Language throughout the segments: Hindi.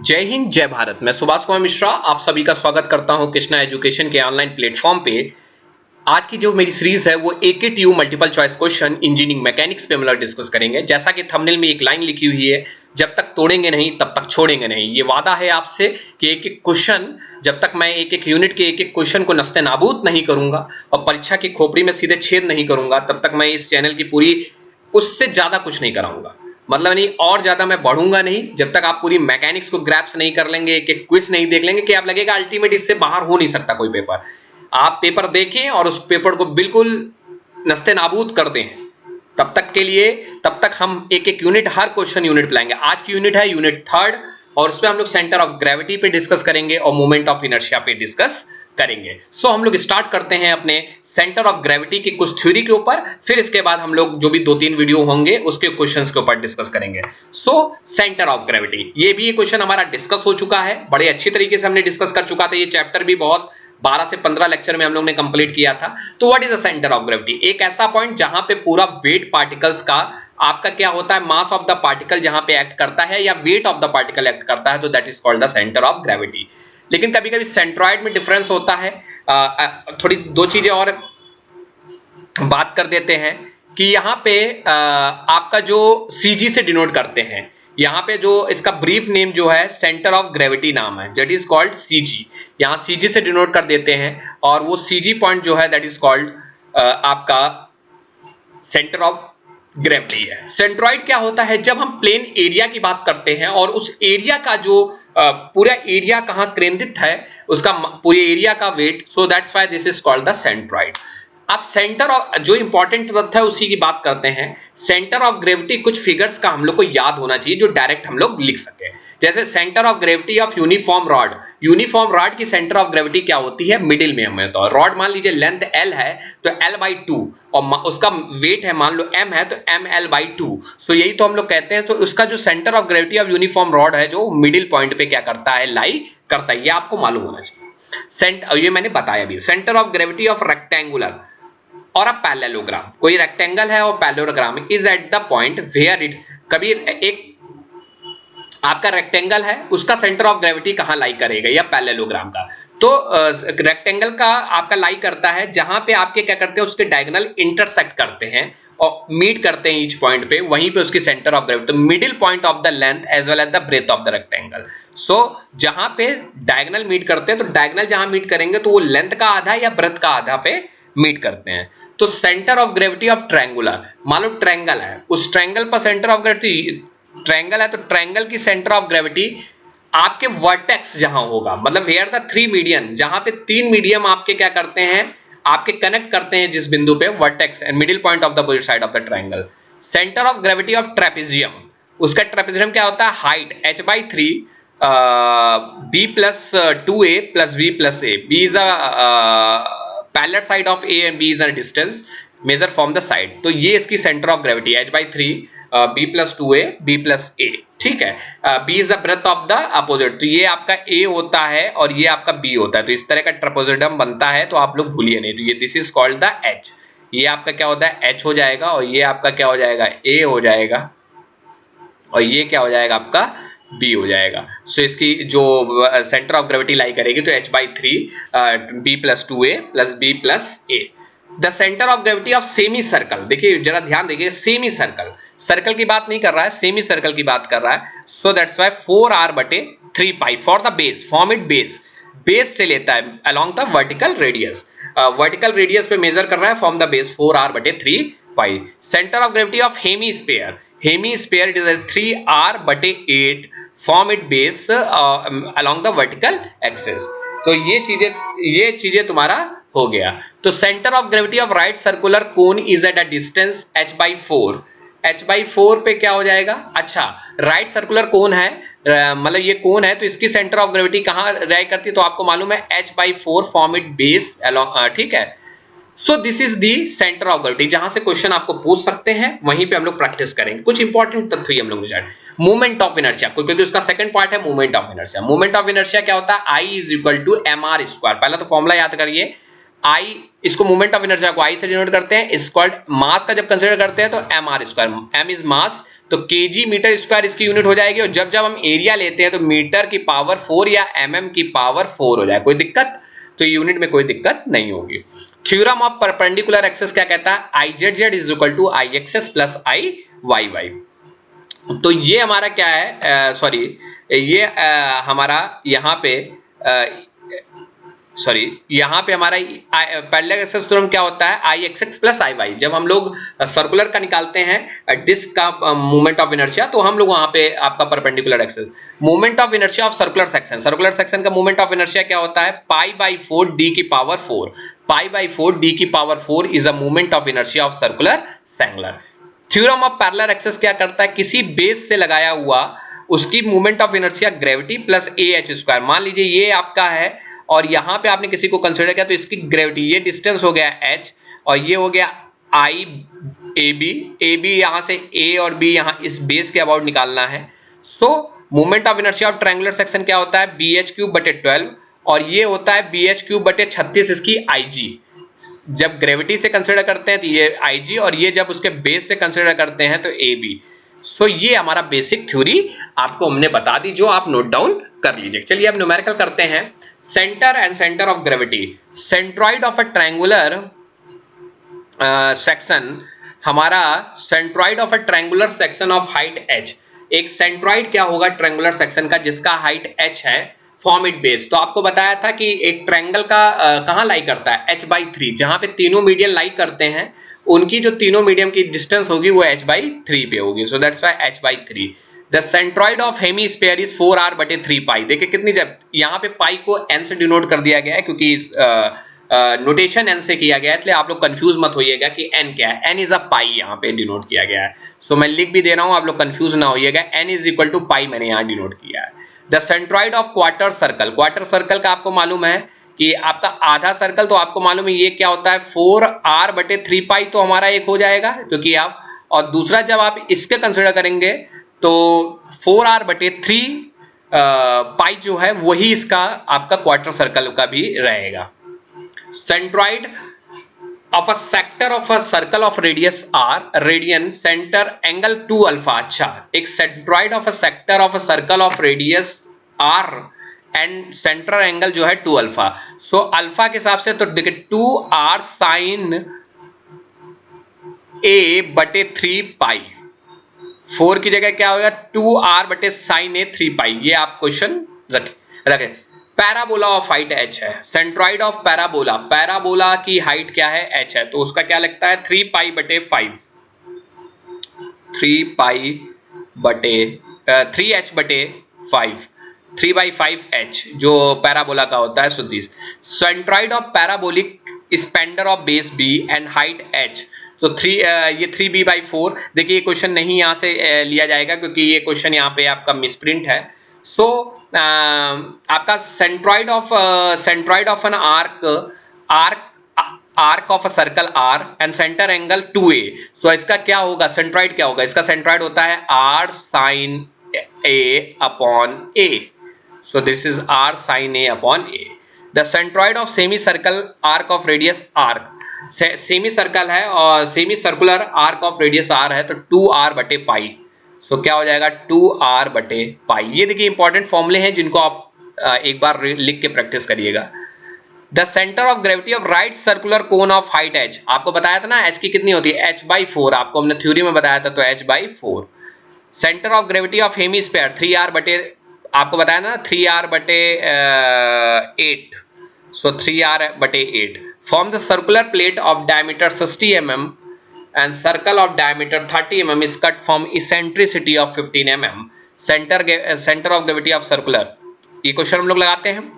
जय हिंद जय भारत। मैं सुभाष कुमार मिश्रा आप सभी का स्वागत करता हूं कृष्णा एजुकेशन के ऑनलाइन प्लेटफॉर्म पे। आज की जो मेरी सीरीज है वो AKTU multiple choice question engineering mechanics पे हम लोग डिस्कस करेंगे। जैसा कि थंबनेल में एक लाइन लिखी हुई है, जब तक तोड़ेंगे नहीं तब तक छोड़ेंगे नहीं। ये वादा है आपसे कि एक एक क्वेश्चन, जब तक मैं एक एक यूनिट के एक एक क्वेश्चन को नस्ते नाबूद नहीं करूंगा और परीक्षा की खोपड़ी में सीधे छेद नहीं करूंगा, तब तक मैं इस चैनल की पूरी उससे ज्यादा कुछ नहीं कराऊंगा। मतलब नहीं, और ज्यादा मैं बढ़ूंगा नहीं जब तक आप पूरी मैकेनिक्स को ग्रैप्स नहीं कर लेंगे, एक एक क्विज नहीं देख लेंगे कि आप लगेगा अल्टीमेट इससे बाहर हो नहीं सकता कोई पेपर। आप पेपर देखें और उस पेपर को बिल्कुल नस्ते नाबूद कर दें। तब तक के लिए, तब तक हम एक एक यूनिट, हर क्वेश्चन यूनिट पे लाएंगे। आज की यूनिट है यूनिट 3 और उसमें हम लोग सेंटर ऑफ ग्रेविटी पे डिस्कस करेंगे और मोमेंट ऑफ इनर्शिया पे डिस्कस करेंगे। हम लोग स्टार्ट करते हैं अपने सेंटर ऑफ ग्रेविटी की कुछ थ्योरी के ऊपर, फिर इसके बाद हम लोग जो भी 2-3 वीडियो होंगे उसके क्वेश्चंस के ऊपर डिस्कस करेंगे। सेंटर ऑफ ग्रेविटी, ये भी क्वेश्चन हमारा डिस्कस हो चुका है, बड़े अच्छी तरीके से हमने डिस्कस कर चुका था। ये चैप्टर भी बहुत 12 से 15 लेक्चर में हम लोग ने कंप्लीट किया था। तो what is the centre of gravity? एक ऐसा पॉइंट जहां पे पूरा वेट पार्टिकल्स का आपका क्या होता है, मास ऑफ द पार्टिकल जहां पे एक्ट करता है या weight of the particle act करता है, तो that is called the centre of gravity. लेकिन कभी कभी सेंट्रॉइड में डिफरेंस होता है। थोड़ी दो चीजें और बात कर देते हैं कि यहां पे आपका जो सीजी से डिनोट करते हैं, यहां पे जो इसका ब्रीफ नेम जो है सेंटर ऑफ ग्रेविटी नाम है, दैट इज कॉल्ड सीजी। यहां सीजी से डिनोट कर देते हैं और वो सीजी पॉइंट जो है दैट इज कॉल्ड आपका सेंटर ऑफ ग्रेविटी है। सेंट्रॉइड क्या होता है? जब हम प्लेन एरिया की बात करते हैं और उस एरिया का जो पूरा एरिया कहां केंद्रित है, उसका पूरे एरिया का weight, so that's why this is called the centroid. अब सेंटर ऑफ, जो इंपॉर्टेंट तथ्य है उसी की बात करते हैं। सेंटर ऑफ ग्रेविटी, कुछ फिगर्स का हम लोग को याद होना चाहिए जो डायरेक्ट हम लोग लिख सके। जैसे centre of gravity of uniform rod, uniform rod की सेंटर ऑफ ग्रेविटी क्या होती है? मिडिल में हमें तो रॉड मान लीजिए लेंथ L है तो L/2 और उसका वेट है मान लो M है तो ML/2। सो यही तो हम लोग कहते हैं। तो उसका जो centre of gravity of uniform rod है जो मिडिल पॉइंट पे क्या करता है, लाई करता है। ये आपको मालूम होना चाहिए। ये मैंने बताया भी। Centre of gravity of rectangular और अ पैरेललोग्राम, कोई रेक्टेंगल है और parallelogram is at the point where it, कभी एक आपका रेक्टेंगल है उसका सेंटर ऑफ ग्रेविटी कहां लाई करेगा, या पैरेललोग्राम का? तो रेक्टेंगल का आपका लाई करता है जहां पे आपके क्या करते हैं, उसके डायगोनल इंटरसेक्ट करते हैं और मीट करते हैं ईच पॉइंट पे, वहीं पे उसकी सेंटर ऑफ ग्रेविटी, तो middle point of the length as well as the breadth of the rectangle. जहां पे डायगोनल मीट करते हैं, तो डायगोनल जहां मीट करेंगे तो वो लेंथ का आधा या ब्रेथ का आधा पे मीट करते हैं। तो centre of gravity of triangular, मान लो ट्रायंगल है, उस ट्रायंगल पर सेंटर ऑफ ग्रेविटी, ट्रायंगल है तो ट्रायंगल की सेंटर ऑफ ग्रेविटी आपके वर्टेक्स जहां होगा, मतलब वेयर द 3 मीडियन, जहां पे 3 मीडियम आपके क्या करते हैं, आपके कनेक्ट करते हैं जिस बिंदु पे, vertex and middle point of the opposite side of the triangle. Centre of gravity of trapezium, उसका ट्रेपेजियम क्या होता है, height h/3 b+2a + b+a, b is a parallel side of a and b is a distance measure from the side। तो ये इसकी centre of gravity h/3 b+2a b+a, ठीक है। b is the breadth of the opposite, तो ये आपका a होता है और ये आपका b होता है, तो इस तरह का ट्रेपेजोइडम बनता है, तो आप लोग भूलिए नहीं। तो ये this is called the h, ये आपका क्या होता है, h हो जाएगा और ये आपका क्या हो जाएगा, a हो जाएगा और ये क्या हो जाएगा आपका b हो जाएगा। इसकी जो सेंटर ऑफ ग्रेविटी लाई करेगी तो h/3 b+2a + b+a। The centre of gravity of semi circle, देखिए जरा ध्यान देखिए, सेमी सर्कल, सर्कल की बात नहीं कर रहा है, सेमी सर्कल की बात कर रहा है। सो that's why 4r/3π for the base, form it base, base से लेता है along the vertical radius, vertical radius पे मेजर कर रहा है, form the base 4r/3π। Centre of gravity of hemisphere, hemisphere it is 3r/8 form it base along the vertical axis. तो ये चीजें तुम्हारा हो गया। तो centre of gravity of right circular cone is at a distance h/4, h/4 पे क्या हो जाएगा, अच्छा राइट सर्कुलर कोन है, मतलब ये कोन है तो इसकी सेंटर ऑफ ग्रेविटी कहां रह करती है, तो आपको मालूम है h/4 form it base along, ठीक है। So this is the centre of gravity. जहां से क्वेश्चन आपको पूछ सकते हैं वहीं पे हम लोग प्रैक्टिस करेंगे। कुछ इंपॉर्टेंट तथ्य हम लोग जाने, मूवमेंट ऑफ इनर्शिया, क्योंकि उसका सेकंड पार्ट है movement of inertia. Movement of inertia क्या होता है, I = mr²। पहला तो फॉर्मूला याद करिए, आई, इसको मोमेंट ऑफ इनर्शिया को आई से डिनोट करते हैं, स्क्वायर्ड मास का जब कंसीडर करते हैं तो M R square, M is mass, तो केजी मीटर स्क्वायर इसकी यूनिट हो जाएगी, और जब जब हम एरिया लेते हैं तो मीटर की पावर 4 या एमएम की पावर 4 हो जाए। कोई दिक्कत? तो यूनिट में कोई दिक्कत नहीं होगी। थ्योरम ऑफ परपेंडिकुलर एक्सेस क्या कहता है? I z z is equal to I x x plus I y y. तो ये हमारा क्या है, सॉरी ये हमारा यहाँ पे यहाँ पे हमारा पैरेलल एक्सेस थ्योरम क्या होता है? आई x x plus I Y. जब हम लोग सर्कुलर का निकालते हैं डिस्क का मोमेंट ऑफ इनर्शिया, तो हम लोग वहां पे आपका perpendicular axis, moment of inertia of circular section, circular section का मोमेंट ऑफ इनर्शिया क्या होता है? पाई बाई 4 डी की पावर 4, पाई बाई 4 डी की power 4 is a moment of inertia of circular singular. Theorem of parallel axis क्या करता है? किसी बेस से लगाया हुआ उसकी moment of inertia gravity plus A H square. मान लीजिए ये आपका है और यहां पे आपने किसी को कंसीडर किया, तो इसकी ग्रेविटी, ये डिस्टेंस हो गया h और ये हो गया आई ए बी, यहां से a और b यहां इस बेस के अबाउट निकालना है। सो moment of inertia of triangular section क्या होता है? bh³/12, और ये होता है bh³/36 इसकी IG। जब ग्रेविटी से कंसीडर करते हैं तो ये IG, और ये जब उसके बेस से कंसीडर करते हैं तो AB। सो ये हमारा बेसिक थ्योरी आपको हमने बता दी, जो आप नोट डाउन कर लीजिए। चलिए अब न्यूमेरिकल करते हैं। Centre and centre of gravity, centroid of a triangular section, हमारा centroid of a triangular section of height h। एक सेंट्रॉइड क्या होगा ट्रायंगुलर सेक्शन का जिसका हाइट h है, फॉर्म इट बेस। तो आपको बताया था कि एक ट्रायंगल का कहां लाई करता है? h/3, जहां पे तीनों मीडियम लाई करते हैं उनकी जो तीनों मीडियम की डिस्टेंस होगी वो h/3 पे होगी। सो that's why h/3। The centroid of hemisphere is 4r/3 पाई। देखिए कितनी, जब यहाँ पे पाई को n से डिनोट कर दिया गया है क्योंकि नोटेशन n से किया गया है, इसलिए आप लोग कंफ्यूज मत होइएगा कि n क्या है। n इज अ पाई यहाँ पे डिनोट किया गया है। सो मैं लिख भी दे रहा हूँ, आप लोग कंफ्यूज ना होइएगा, n इज इक्वल टू पाई मैंने यहाँ डिनोट किया है। The centroid of quarter circle, quarter circle का आपको मालूम है कि आपका आधा सर्कल, तो आपको मालूम है ये क्या होता है? 4r/3 पाई, तो हमारा एक हो जाएगा क्योंकि आप, और दूसरा जब आप इसके कंसिडर करेंगे तो 4r/3 पाई जो है वही इसका आपका क्वार्टर सर्कल का भी रहेगा। Centroid of a sector of a circle of radius r, radian, centre angle 2 alpha. अच्छा, एक centroid of a sector of a circle of radius r and central angle जो है 2 अल्फा। सो अल्फा के हिसाब से तो देखिए 2r साइन a/3 पाई, 4 की जगह क्या होगा? 2r साइन a 3 पाई। ये आप क्वेश्चन रखे। पैराबोला ऑफ हाइट h है, सेंट्रॉइड ऑफ पैराबोला, पैराबोला की हाइट क्या है? h है, तो उसका क्या लगता है? 3π/5, 3h/5, 3/5h जो पैराबोला का होता है। So this centroid of parabolic spandrel of base b and height h। तो ये 3b/4। देखिए ये क्वेश्चन नहीं यहाँ से लिया जाएगा क्योंकि ये क्वेश्चन यहाँ पे आपका मिसप्रिंट है। सो आपका centroid of an arc of a circle r and centre angle 2a। सो इसका क्या होगा? सेंट्रॉइड क्या होगा? इसका सेंट्रॉइड होता है r sin a/a। So this is r sin a/a. The centroid of semicircle arc of radius r, semi circle है और semi circular arc of radius r है, तो 2r/पाई। सो क्या हो जाएगा? 2r/पाई। ये देखिए इंपॉर्टेंट फॉर्मूले हैं जिनको आप एक बार लिख के प्रैक्टिस करिएगा। The centre of gravity of right circular cone of height h, आपको बताया था ना h की कितनी होती है? h/4, आपको हमने थ्योरी में बताया था, तो h/4। Centre of gravity of hemisphere 3r/, आपको बताया ना 3r/8, so 3r/8। Form the circular plate of diameter 60 mm and circle of diameter 30 mm is cut from eccentricity of 15 mm. Center of gravity of circular, ये क्वेश्चन हम लोग लगाते हैं।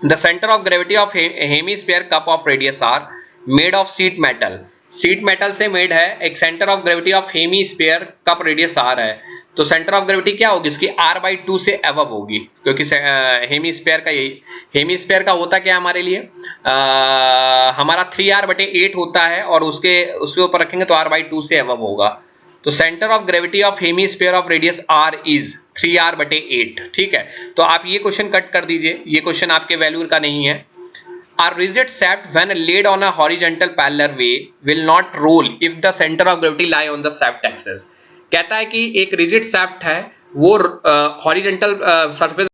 The center of gravity of hemisphere cup of radius r made of sheet metal, sheet metal से मेड है। एक centre of gravity of hemisphere cup radius r है, तो सेंटर ऑफ ग्रेविटी क्या होगी इसकी? r/2 से अबव होगी, क्योंकि हेमीस्फीयर का, यही हेमीस्फीयर का होता क्या हमारे लिए? हमारा 3r/8 होता है और उसके ऊपर रखेंगे तो r/2 से अबव होगा। तो centre of gravity of hemisphere of radius r is 3r/8। ठीक है, तो आप ये क्वेश्चन कट कर दीजिए, ये क्वेश्चन आपके वैल्यू का नहीं है। A rigid shaft when laid on a horizontal parallel way will not roll if the center of gravity lie on the shaft axis। कहता है कि एक रिजिड shaft है वो हॉरिजेंटल सरफेस